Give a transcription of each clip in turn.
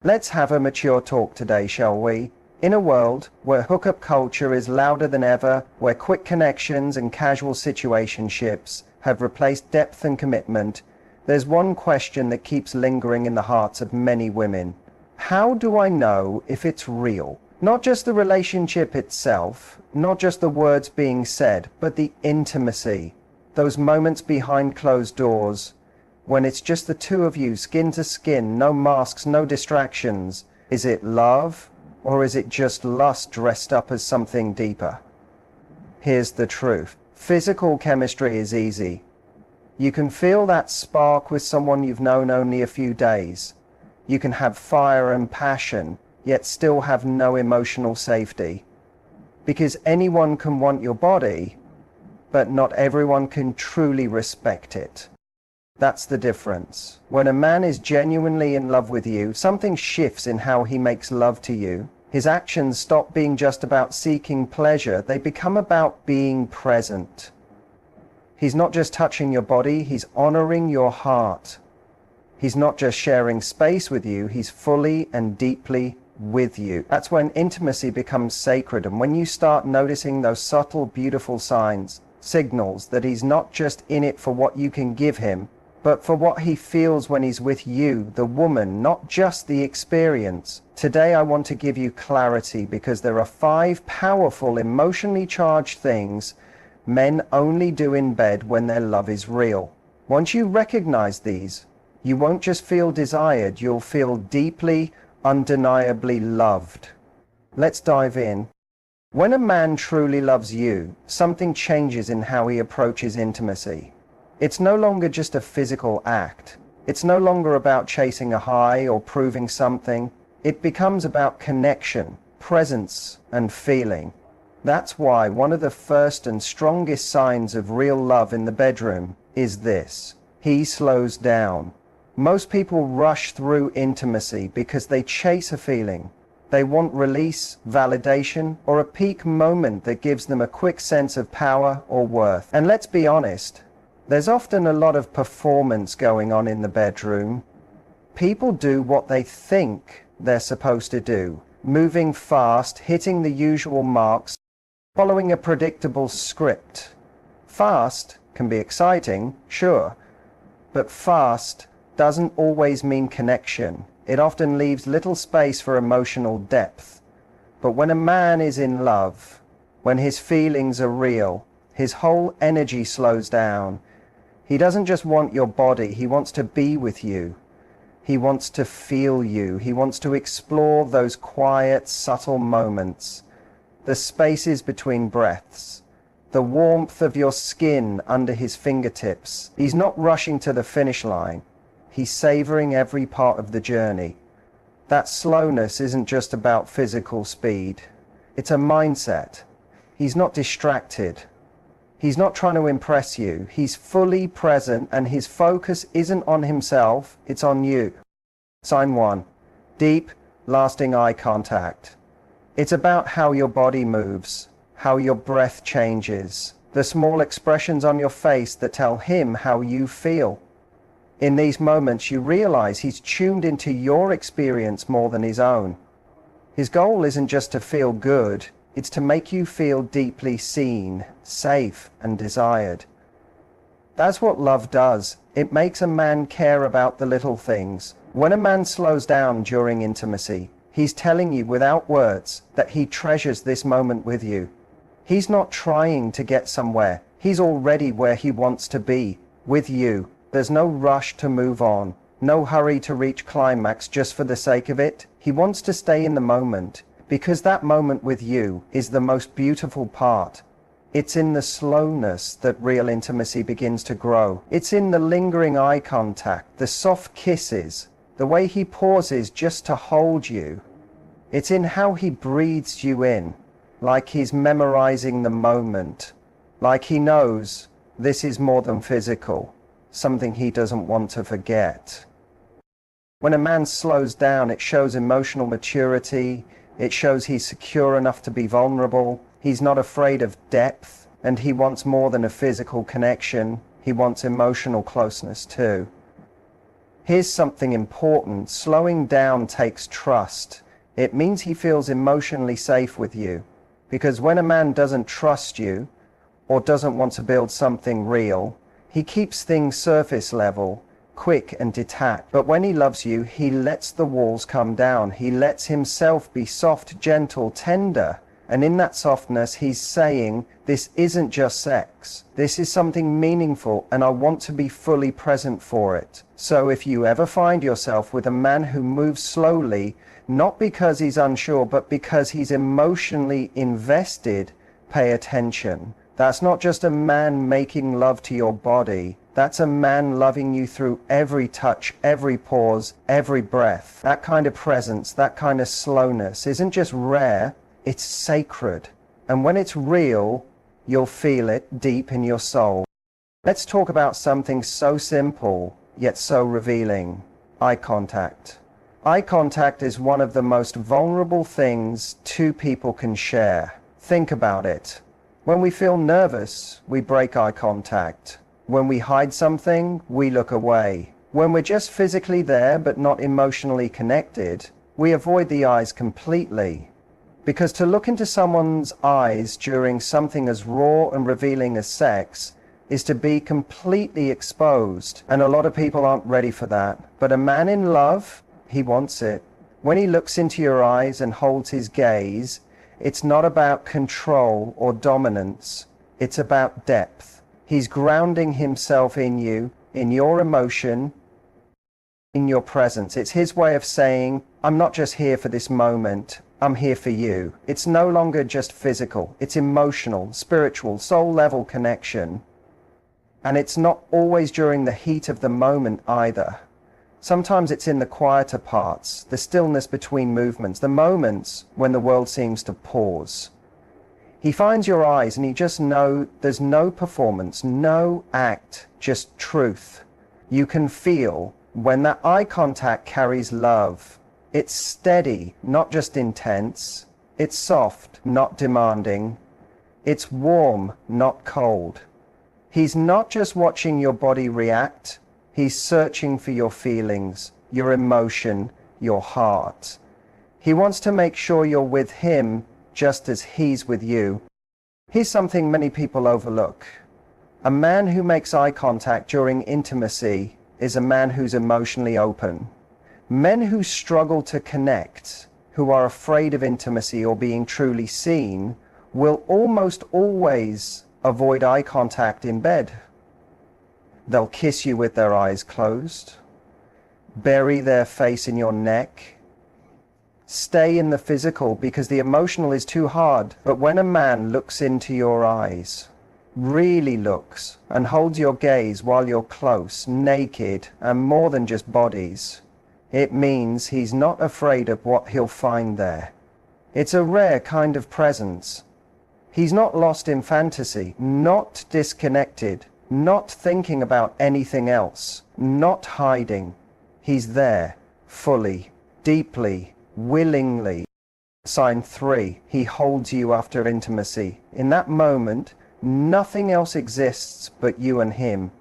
Let's have a mature talk today, shall we? In a world where hookup culture is louder than ever, where quick connections and casual situationships have replaced depth and commitment, there's one question that keeps lingering in the hearts of many women. How do I know if it's real? Not just the relationship itself, not just the words being said, but the intimacy. Those moments behind closed doors, when it's just the two of you, skin to skin, no masks, no distractions. Is it love, or is it just lust dressed up as something deeper? Here's the truth. Physical chemistry is easy. You can feel that spark with someone you've known only a few days. You can have fire and passion, yet still have no emotional safety. Because anyone can want your body, but not everyone can truly respect it. That's the difference. When a man is genuinely in love with you, something shifts in how he makes love to you. His actions stop being just about seeking pleasure, they become about being present. He's not just touching your body, he's honoring your heart. He's not just sharing space with you, he's fully and deeply with you. That's when intimacy becomes sacred, and when you start noticing those subtle, beautiful signs, signals that he's not just in it for what you can give him, but for what he feels when he's with you, the woman, not just the experience. Today I want to give you clarity because there are 5 powerful, emotionally charged things men only do in bed when their love is real. Once you recognize these, you won't just feel desired, you'll feel deeply, undeniably loved. Let's dive in. When a man truly loves you, something changes in how he approaches intimacy. It's no longer just a physical act. It's no longer about chasing a high or proving something. It becomes about connection, presence, and feeling. That's why one of the first and strongest signs of real love in the bedroom is this: he slows down. Most people rush through intimacy because they chase a feeling. They want release, validation, or a peak moment that gives them a quick sense of power or worth. And let's be honest, there's often a lot of performance going on in the bedroom. People do what they think they're supposed to do, moving fast, hitting the usual marks, following a predictable script. Fast can be exciting, sure, but fast doesn't always mean connection. It often leaves little space for emotional depth. But when a man is in love, when his feelings are real, his whole energy slows down. He doesn't just want your body, he wants to be with you. He wants to feel you. He wants to explore those quiet, subtle moments, the spaces between breaths, the warmth of your skin under his fingertips. He's not rushing to the finish line. He's savoring every part of the journey. That slowness isn't just about physical speed. It's a mindset. He's not distracted. He's not trying to impress you. He's fully present, and his focus isn't on himself, it's on you. Sign 1. Deep, lasting eye contact. It's about how your body moves, how your breath changes, the small expressions on your face that tell him how you feel. In these moments, you realize he's tuned into your experience more than his own. His goal isn't just to feel good, it's to make you feel deeply seen, safe, and desired. That's what love does. It makes a man care about the little things. When a man slows down during intimacy, he's telling you without words that he treasures this moment with you. He's not trying to get somewhere. He's already where he wants to be, with you. There's no rush to move on, no hurry to reach climax just for the sake of it. He wants to stay in the moment, because that moment with you is the most beautiful part. It's in the slowness that real intimacy begins to grow. It's in the lingering eye contact, the soft kisses, the way he pauses just to hold you. It's in how he breathes you in, like he's memorizing the moment, like he knows this is more than physical, something he doesn't want to forget. When a man slows down, it shows emotional maturity. It shows he's secure enough to be vulnerable. He's not afraid of depth, and he wants more than a physical connection. He wants emotional closeness too. Here's something important. Slowing down takes trust. It means he feels emotionally safe with you. Because when a man doesn't trust you, or doesn't want to build something real, he keeps things surface level, quick and detached. But when he loves you, he lets the walls come down. He lets himself be soft, gentle, tender. And in that softness, he's saying, this isn't just sex. This is something meaningful, and I want to be fully present for it. So if you ever find yourself with a man who moves slowly, not because he's unsure, but because he's emotionally invested, pay attention. That's not just a man making love to your body. That's a man loving you through every touch, every pause, every breath. That kind of presence, that kind of slowness isn't just rare, it's sacred. And when it's real, you'll feel it deep in your soul. Let's talk about something so simple, yet so revealing. Eye contact. Eye contact is one of the most vulnerable things two people can share. Think about it. When we feel nervous, we break eye contact. When we hide something, we look away. When we're just physically there but not emotionally connected, we avoid the eyes completely. Because to look into someone's eyes during something as raw and revealing as sex is to be completely exposed. And a lot of people aren't ready for that. But a man in love, he wants it. When he looks into your eyes and holds his gaze, it's not about control or dominance. It's about depth. He's grounding himself in you, in your emotion, in your presence. It's his way of saying, I'm not just here for this moment. I'm here for you. It's no longer just physical. It's emotional, spiritual, soul-level connection. And it's not always during the heat of the moment either. Sometimes it's in the quieter parts, the stillness between movements, the moments when the world seems to pause. He finds your eyes and he just knows there's no performance, no act, just truth. You can feel when that eye contact carries love. It's steady, not just intense. It's soft, not demanding. It's warm, not cold. He's not just watching your body react. He's searching for your feelings, your emotion, your heart. He wants to make sure you're with him just as he's with you. Here's something many people overlook. A man who makes eye contact during intimacy is a man who's emotionally open. Men who struggle to connect, who are afraid of intimacy or being truly seen, will almost always avoid eye contact in bed. They'll kiss you with their eyes closed, bury their face in your neck, stay in the physical because the emotional is too hard. But when a man looks into your eyes, really looks, and holds your gaze while you're close, naked, and more than just bodies, it means he's not afraid of what he'll find there. It's a rare kind of presence. He's not lost in fantasy, not disconnected, not thinking about anything else, not hiding. He's there, fully, deeply, willingly. Sign 3, he holds you after intimacy. In that moment, nothing else exists but you and him.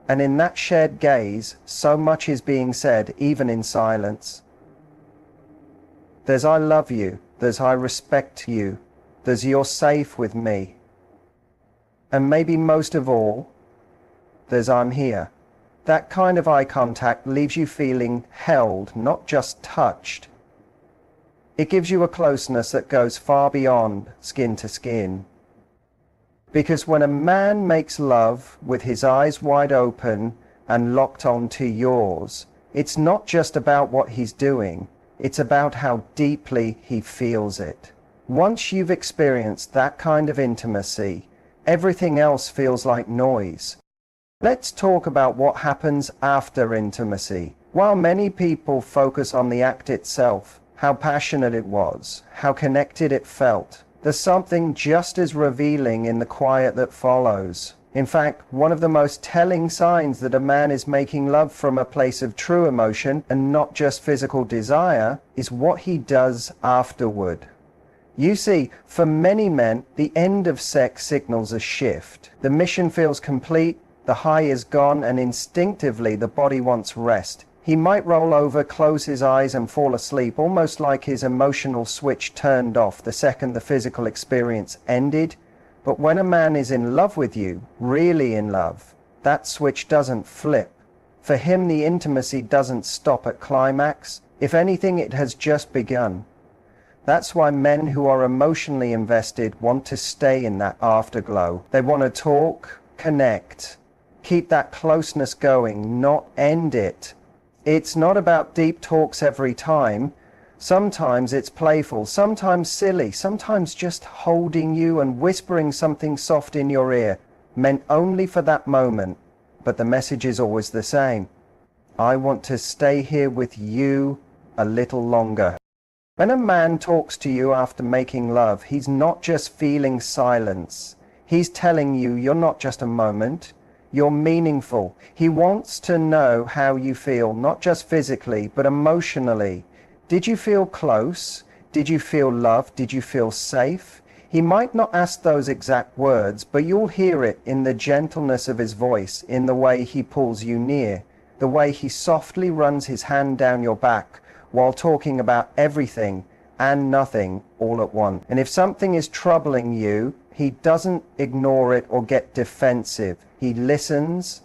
And in that shared gaze, so much is being said, even in silence. There's I love you, there's I respect you, there's you're safe with me. And maybe most of all, there's I'm here. That kind of eye contact leaves you feeling held, not just touched. It gives you a closeness that goes far beyond skin to skin. Because when a man makes love with his eyes wide open and locked onto yours, it's not just about what he's doing, it's about how deeply he feels it. Once you've experienced that kind of intimacy, everything else feels like noise. Let's talk about what happens after intimacy. While many people focus on the act itself, how passionate it was, how connected it felt, there's something just as revealing in the quiet that follows. In fact, one of the most telling signs that a man is making love from a place of true emotion and not just physical desire is what he does afterward. You see, for many men, the end of sex signals a shift. The mission feels complete, The high is gone and instinctively the body wants rest. He might roll over, close his eyes and fall asleep, almost like his emotional switch turned off the second the physical experience ended. But when a man is in love with you, really in love, that switch doesn't flip. For him, the intimacy doesn't stop at climax. If anything, it has just begun. That's why men who are emotionally invested want to stay in that afterglow. They want to talk, connect, keep that closeness going, not end it. It's not about deep talks every time. Sometimes it's playful, sometimes silly, sometimes just holding you and whispering something soft in your ear, meant only for that moment. But the message is always the same. I want to stay here with you a little longer. When a man talks to you after making love, he's not just feeling silence. He's telling you you're not just a moment. You're meaningful. He wants to know how you feel, not just physically, but emotionally. Did you feel close? Did you feel loved? Did you feel safe? He might not ask those exact words, but you'll hear it in the gentleness of his voice, in the way he pulls you near, the way he softly runs his hand down your back while talking about everything and nothing all at once. And if something is troubling you, he doesn't ignore it or get defensive. He listens,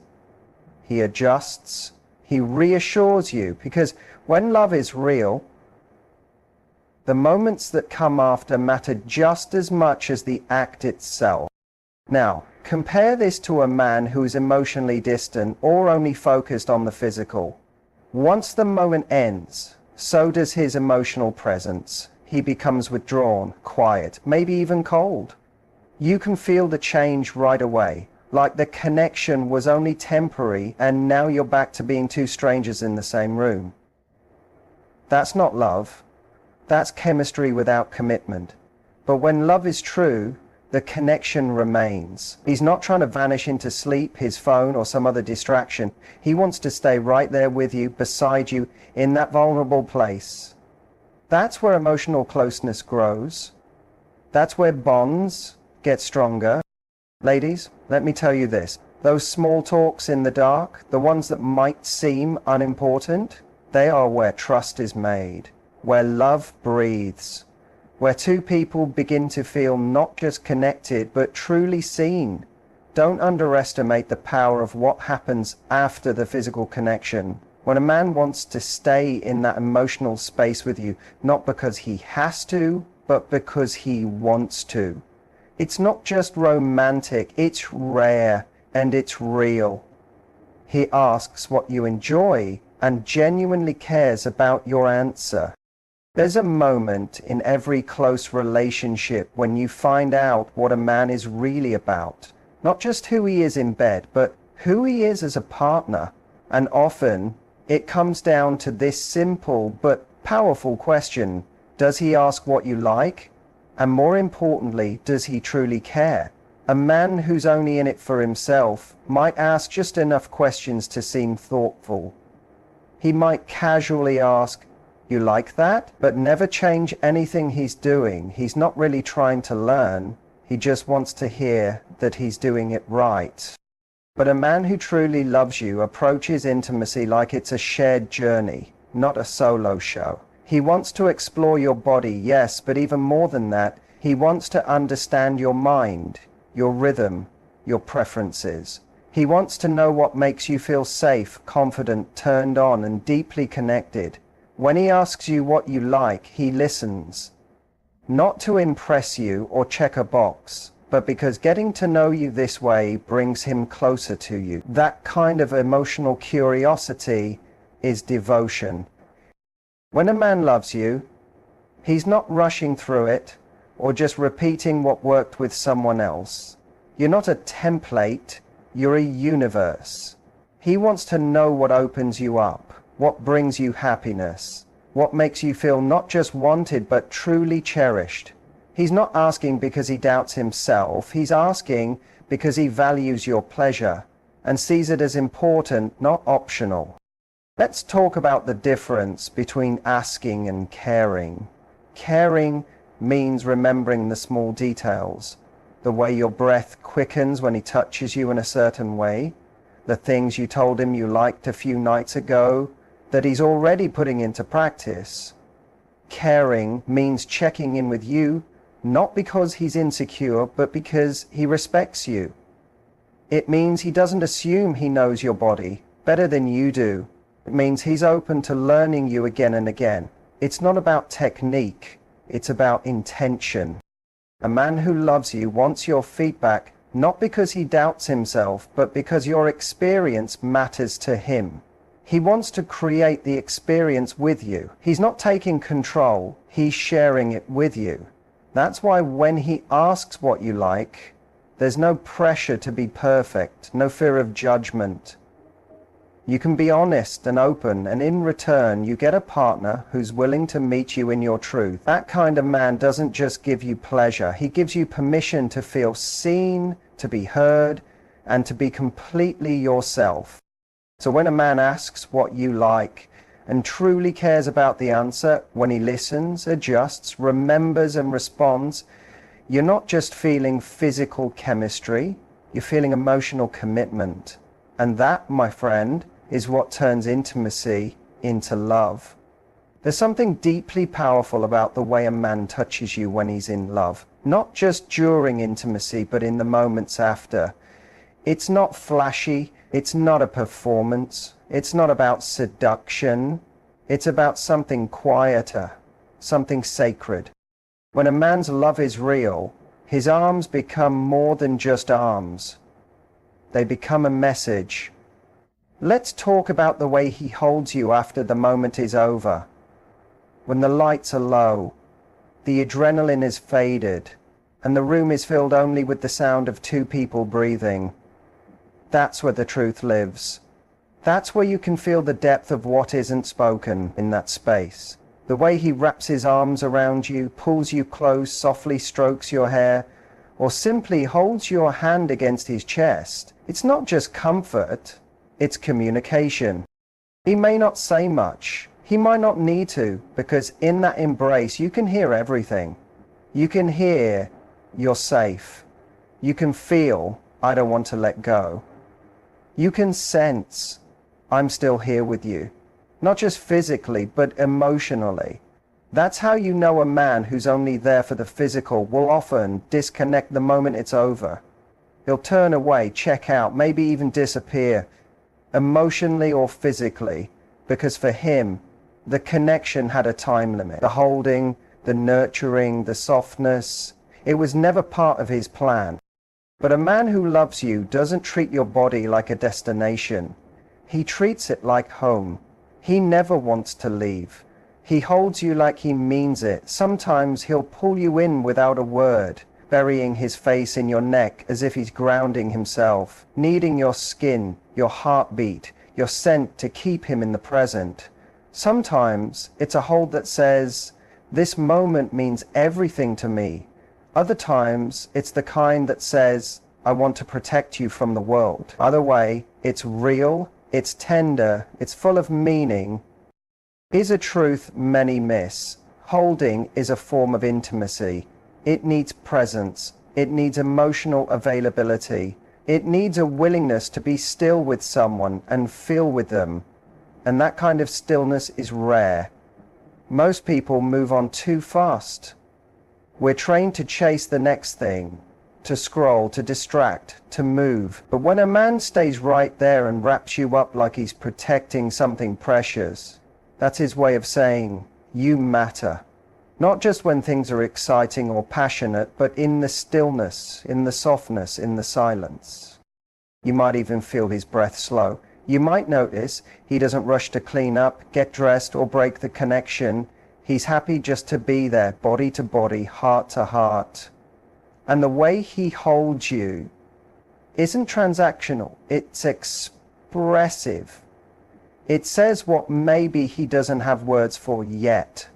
he adjusts, he reassures you, because when love is real, the moments that come after matter just as much as the act itself. Now, compare this to a man who is emotionally distant or only focused on the physical. Once the moment ends, so does his emotional presence. He becomes withdrawn, quiet, maybe even cold. You can feel the change right away, like the connection was only temporary and now you're back to being two strangers in the same room. That's not love. That's chemistry without commitment. But when love is true, the connection remains. He's not trying to vanish into sleep, his phone, or some other distraction. He wants to stay right there with you, beside you, in that vulnerable place. That's where emotional closeness grows. That's where bonds get stronger. Ladies, let me tell you this. Those small talks in the dark, the ones that might seem unimportant, they are where trust is made, where love breathes, where two people begin to feel not just connected, but truly seen. Don't underestimate the power of what happens after the physical connection. When a man wants to stay in that emotional space with you, not because he has to, but because he wants to. It's not just romantic, it's rare and it's real. He asks what you enjoy and genuinely cares about your answer. There's a moment in every close relationship when you find out what a man is really about. Not just who he is in bed, but who he is as a partner. And often it comes down to this simple but powerful question. Does he ask what you like? And more importantly, does he truly care? A man who's only in it for himself might ask just enough questions to seem thoughtful. He might casually ask, "You like that?" but never change anything he's doing. He's not really trying to learn. He just wants to hear that he's doing it right. But a man who truly loves you approaches intimacy like it's a shared journey, not a solo show. He wants to explore your body, yes, but even more than that, he wants to understand your mind, your rhythm, your preferences. He wants to know what makes you feel safe, confident, turned on, and deeply connected. When he asks you what you like, he listens. Not to impress you or check a box, but because getting to know you this way brings him closer to you. That kind of emotional curiosity is devotion. When a man loves you, he's not rushing through it or just repeating what worked with someone else. You're not a template, you're a universe. He wants to know what opens you up, what brings you happiness, what makes you feel not just wanted but truly cherished. He's not asking because he doubts himself, he's asking because he values your pleasure and sees it as important, not optional. Let's talk about the difference between asking and caring. Caring means remembering the small details, the way your breath quickens when he touches you in a certain way, the things you told him you liked a few nights ago that he's already putting into practice. Caring means checking in with you, not because he's insecure, but because he respects you. It means he doesn't assume he knows your body better than you do. It means he's open to learning you again and again. It's not about technique, it's about intention. A man who loves you wants your feedback, not because he doubts himself, but because your experience matters to him. He wants to create the experience with you. He's not taking control, he's sharing it with you. That's why when he asks what you like, there's no pressure to be perfect, no fear of judgment. You can be honest and open, and in return you get a partner who's willing to meet you in your truth. That kind of man doesn't just give you pleasure, he gives you permission to feel seen, to be heard, and to be completely yourself. So when a man asks what you like and truly cares about the answer, when he listens, adjusts, remembers and responds, you're not just feeling physical chemistry, you're feeling emotional commitment. And that, my friend, is what turns intimacy into love. There's something deeply powerful about the way a man touches you when he's in love. Not just during intimacy, but in the moments after. It's not flashy, it's not a performance, it's not about seduction, it's about something quieter, something sacred. When a man's love is real, his arms become more than just arms. They become a message. Let's talk about the way he holds you after the moment is over. When the lights are low, the adrenaline is faded, and the room is filled only with the sound of two people breathing. That's where the truth lives. That's where you can feel the depth of what isn't spoken in that space. The way he wraps his arms around you, pulls you close, softly strokes your hair, or simply holds your hand against his chest. It's not just comfort, it's communication. He may not say much. He might not need to, because in that embrace you can hear everything. You can hear, you're safe. You can feel, I don't want to let go. You can sense, I'm still here with you. Not just physically, but emotionally. That's how you know a man who's only there for the physical will often disconnect the moment it's over. He'll turn away, check out, maybe even disappear, emotionally or physically, because for him, the connection had a time limit. The holding, the nurturing, the softness, it was never part of his plan. But a man who loves you doesn't treat your body like a destination. He treats it like home. He never wants to leave. He holds you like he means it. Sometimes he'll pull you in without a word, burying his face in your neck as if he's grounding himself, needing your skin, your heartbeat, your scent to keep him in the present. Sometimes it's a hold that says, this moment means everything to me. Other times it's the kind that says, I want to protect you from the world. Either way, it's real, it's tender, it's full of meaning. Here's a truth many miss. Holding is a form of intimacy. It needs presence. It needs emotional availability. It needs a willingness to be still with someone and feel with them. And that kind of stillness is rare. Most people move on too fast. We're trained to chase the next thing, to scroll, to distract, to move. But when a man stays right there and wraps you up like he's protecting something precious, that's his way of saying, you matter. Not just when things are exciting or passionate, but in the stillness, in the softness, in the silence. You might even feel his breath slow. You might notice he doesn't rush to clean up, get dressed, or break the connection. He's happy just to be there, body to body, heart to heart. And the way he holds you isn't transactional, it's expressive. It says what maybe he doesn't have words for yet.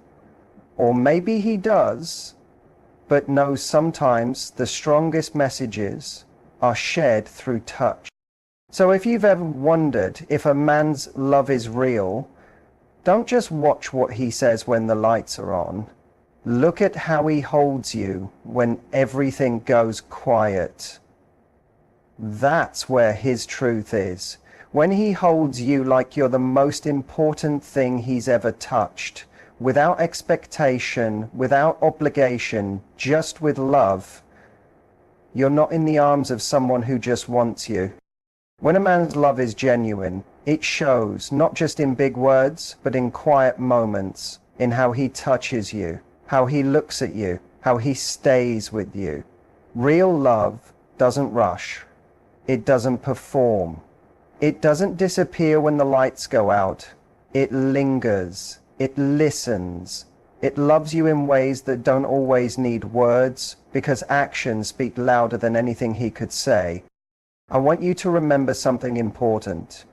Or maybe he does, but knows sometimes the strongest messages are shared through touch. So if you've ever wondered if a man's love is real, don't just watch what he says when the lights are on. Look at how he holds you when everything goes quiet. That's where his truth is. When he holds you like you're the most important thing he's ever touched, without expectation, without obligation, just with love, you're not in the arms of someone who just wants you. When a man's love is genuine, it shows not just in big words, but in quiet moments, in how he touches you, how he looks at you, how he stays with you. Real love doesn't rush. It doesn't perform. It doesn't disappear when the lights go out. It lingers. It listens. It loves you in ways that don't always need words, because actions speak louder than anything he could say. I want you to remember something important.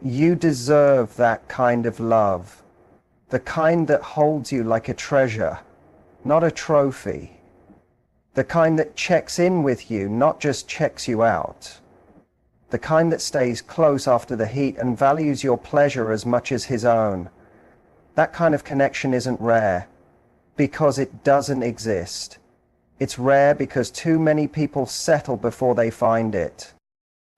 You deserve that kind of love. The kind that holds you like a treasure, not a trophy. The kind that checks in with you, not just checks you out. The kind that stays close after the heat and values your pleasure as much as his own. That kind of connection isn't rare, because it doesn't exist. It's rare because too many people settle before they find it.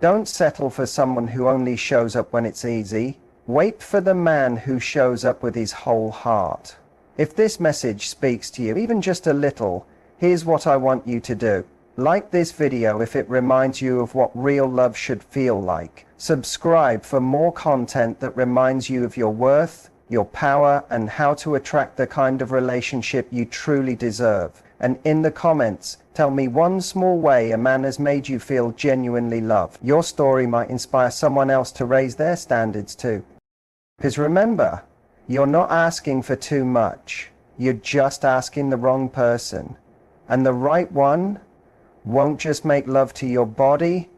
Don't settle for someone who only shows up when it's easy. Wait for the man who shows up with his whole heart. If this message speaks to you, even just a little, here's what I want you to do. Like this video if it reminds you of what real love should feel like. Subscribe for more content that reminds you of your worth, your power, and how to attract the kind of relationship you truly deserve. And in the comments, tell me one small way a man has made you feel genuinely loved. Your story might inspire someone else to raise their standards too. Because remember, you're not asking for too much. You're just asking the wrong person. And the right one won't just make love to your body,